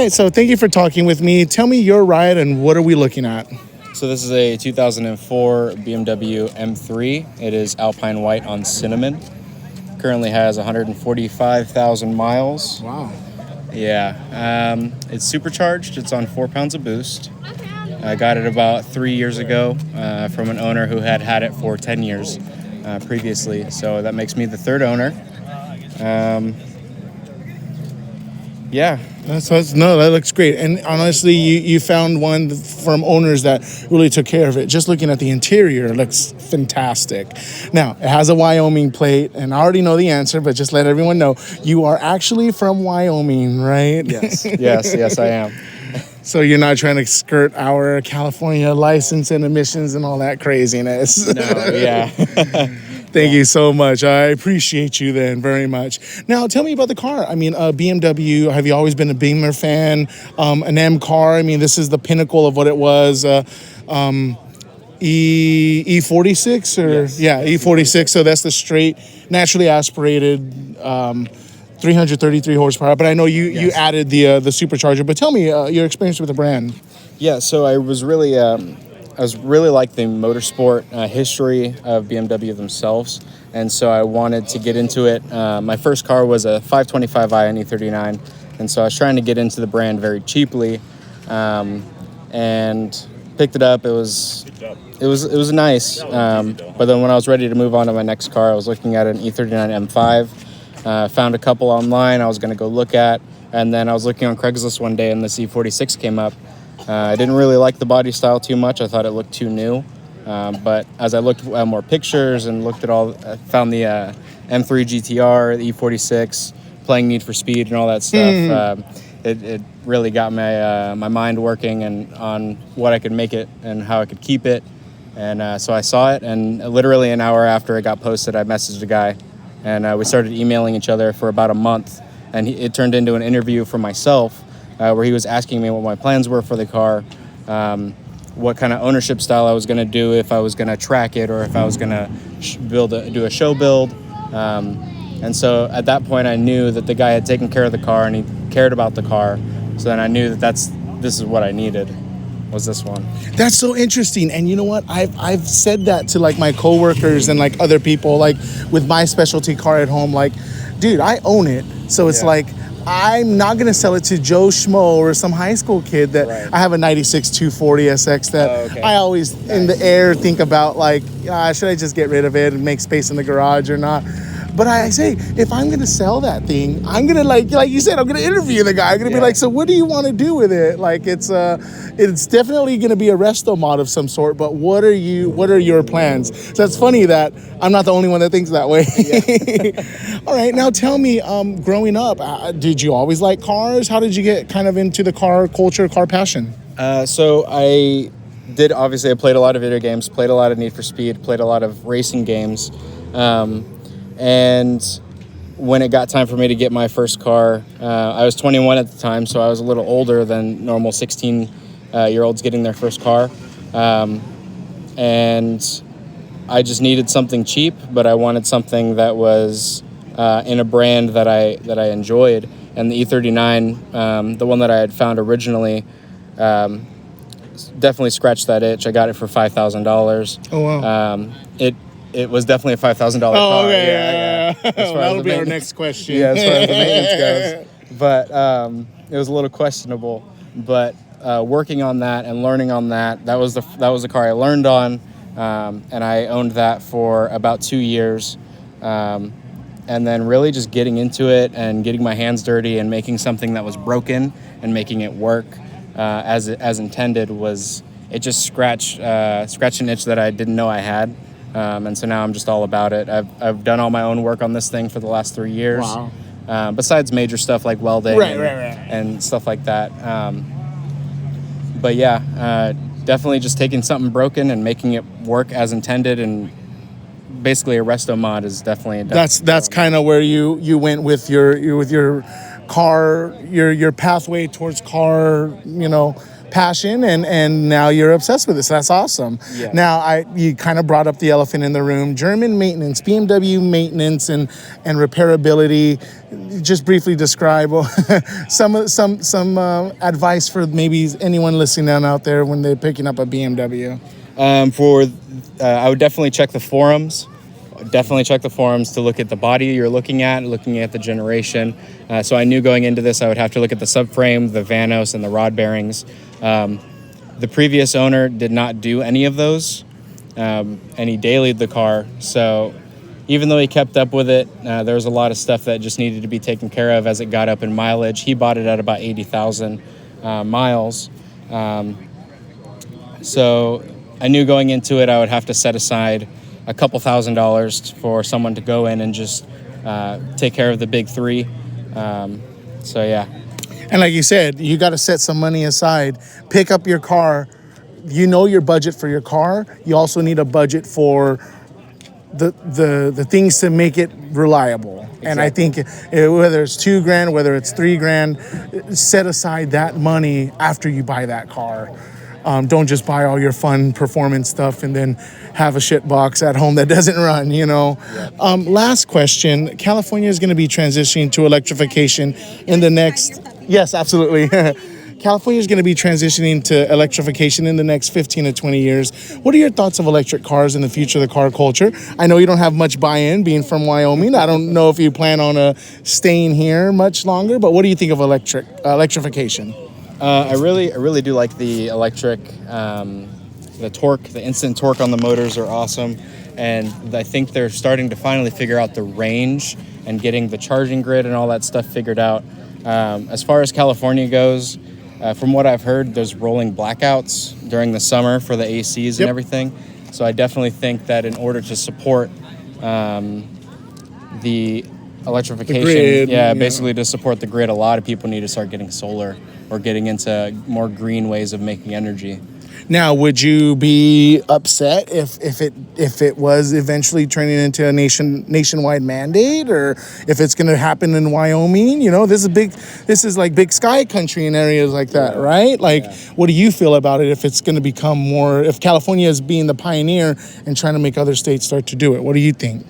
right, so thank you for talking with me. Tell me your ride and what are we looking at? So this is a 2004 BMW M3. It is Alpine White on cinnamon. Currently has 145,000 miles. Wow. Yeah, it's supercharged. It's on 4 pounds of boost. I got it about 3 years ago from an owner who had had it for 10 years previously. So that makes me the third owner. Yeah. That looks great. And honestly, you found one from owners that really took care of it. Just looking at the interior, it looks fantastic. Now, it has a Wyoming plate, and I already know the answer, but just let everyone know, you are actually from Wyoming, right? Yes, yes, I am. So you're not trying to skirt our California license and emissions and all that craziness. No, yeah. Thank you so much. I appreciate you then very much. Now, tell me about the car. I mean, BMW, have you always been a Beamer fan? An M car, I mean, this is the pinnacle of what it was. E46? Yes. Yeah, E46. So that's the straight, naturally aspirated 333 horsepower. But I know you added the supercharger. But tell me your experience with the brand. Yeah, so I was really like the motorsport history of BMW themselves, and so I wanted to get into it. My first car was a 525i and E39, and so I was trying to get into the brand very cheaply, and picked it up. It was nice, but then when I was ready to move on to my next car, I was looking at an E39 M5. Found a couple online I was going to go look at, and then I was looking on Craigslist one day, and this E46 came up. I didn't really like the body style too much. I thought it looked too new. But as I looked at more pictures and looked at found the M3 GTR, the E46, playing Need for Speed and all that stuff, it really got my mind working and on what I could make it and how I could keep it. And so I saw it, and literally an hour after it got posted, I messaged a guy, and we started emailing each other for about a month. And it turned into an interview for myself, where he was asking me what my plans were for the car, what kind of ownership style I was going to do, if I was going to track it or if I was going to do a show build. And so at that point, I knew that the guy had taken care of the car and he cared about the car. So then I knew that this is what I needed, was this one. That's so interesting. And you know what? I've said that to like my coworkers and like other people, like with my specialty car at home, like, dude, I own it. So it's like, I'm not going to sell it to Joe Schmo or some high school kid that I have a 96 240 SX that I always in the air think about like, should I just get rid of it and make space in the garage or not? But I say, if I'm going to sell that thing, I'm going to like you said, I'm going to interview the guy. I'm going to be like, so what do you want to do with it? Like it's definitely going to be a resto mod of some sort, but what are your plans? So it's funny that I'm not the only one that thinks that way. All right, now tell me, growing up, did you always like cars? How did you get kind of into the car culture, car passion? So I obviously I played a lot of video games, played a lot of Need for Speed, played a lot of racing games. And when it got time for me to get my first car, I was 21 at the time, so I was a little older than normal 16-year-olds getting their first car. And I just needed something cheap, but I wanted something that was in a brand that I enjoyed. And the E39, the one that I had found originally, definitely scratched that itch. I got it for $5,000. Oh, wow. It was definitely a $5,000 car. Oh, okay. Yeah. That'll be our next question. Yeah, as far as the maintenance goes. But it was a little questionable. But working on that and learning on that was the car I learned on, and I owned that for about 2 years. And then really just getting into it and getting my hands dirty and making something that was broken and making it work as intended it just scratched an itch that I didn't know I had. And so now I'm just all about it. I've done all my own work on this thing for the last 3 years. Wow. Besides major stuff like welding and stuff like that. But yeah, definitely just taking something broken and making it work as intended, and basically a resto mod is definitely that's kind of where you went with your car, your pathway towards car, passion, and now you're obsessed with this. That's awesome. Yeah. Now, you kind of brought up the elephant in the room: German maintenance, BMW maintenance, and repairability. Just briefly describe some advice for maybe anyone listening out there when they're picking up a BMW. I would definitely check the forums. Definitely check the forums to look at the body you're looking at the generation. So I knew going into this I would have to look at the subframe, the vanos, and the rod bearings. The previous owner did not do any of those, and he dailied the car. So even though he kept up with it, there was a lot of stuff that just needed to be taken care of as it got up in mileage. He bought it at about 80,000 miles. So I knew going into it I would have to set aside a couple $1,000s for someone to go in and just take care of the big three. So yeah. And like you said, you got to set some money aside, pick up your car. You know your budget for your car. You also need a budget for the things to make it reliable. Exactly. And I think whether it's $2,000, whether it's $3,000, set aside that money after you buy that car. Don't just buy all your fun performance stuff and then have a shit box at home that doesn't run, you know. Yeah. Last question. California is going to be transitioning to electrification in the next... Yes, absolutely. California is going to be transitioning to electrification in the next 15 to 20 years. What are your thoughts of electric cars and the future of the car culture? I know you don't have much buy-in being from Wyoming. I don't know if you plan on staying here much longer, but what do you think of electrification? I really do like the electric. The torque, the instant torque on the motors are awesome. And I think they're starting to finally figure out the range and getting the charging grid and all that stuff figured out. As far as California goes, from what I've heard, there's rolling blackouts during the summer for the ACs and everything. So I definitely think that in order to support the electrification, basically to support the grid, a lot of people need to start getting solar or getting into more green ways of making energy. Now, would you be upset if it was eventually turning into a nationwide mandate, or if it's going to happen in Wyoming? You know, this is like big sky country in areas like that, right? Like, what do you feel about it if it's going to become more? If California is being the pioneer and trying to make other states start to do it, what do you think?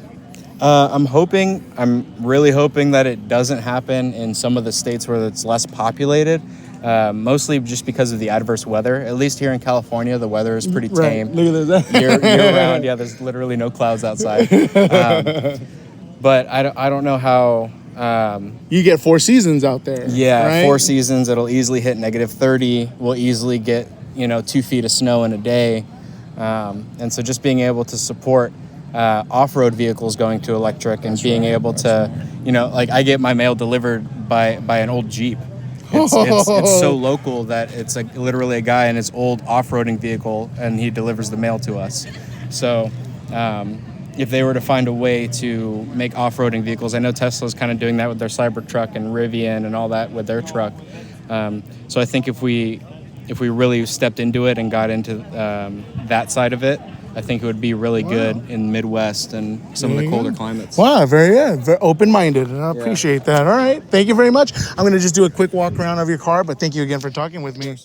I'm really hoping that it doesn't happen in some of the states where it's less populated. Mostly just because of the adverse weather. At least here in California, the weather is pretty tame. Right. Look at this. year round, there's literally no clouds outside. But I don't know how... you get 4 seasons out there. Yeah, right? 4 seasons. It'll easily hit -30. We'll easily get 2 feet of snow in a day. And so just being able to support off-road vehicles going to electric and being able to, like I get my mail delivered by an old Jeep. It's so local that it's like literally a guy in his old off-roading vehicle, and he delivers the mail to us. So if they were to find a way to make off-roading vehicles, I know Tesla's kind of doing that with their Cybertruck and Rivian and all that with their truck. So I think if we really stepped into it and got into that side of it, I think it would be really good in the Midwest and some of the colder climates. Wow, very open-minded, and I appreciate that. All right, thank you very much. I'm going to just do a quick walk around of your car, but thank you again for talking with me.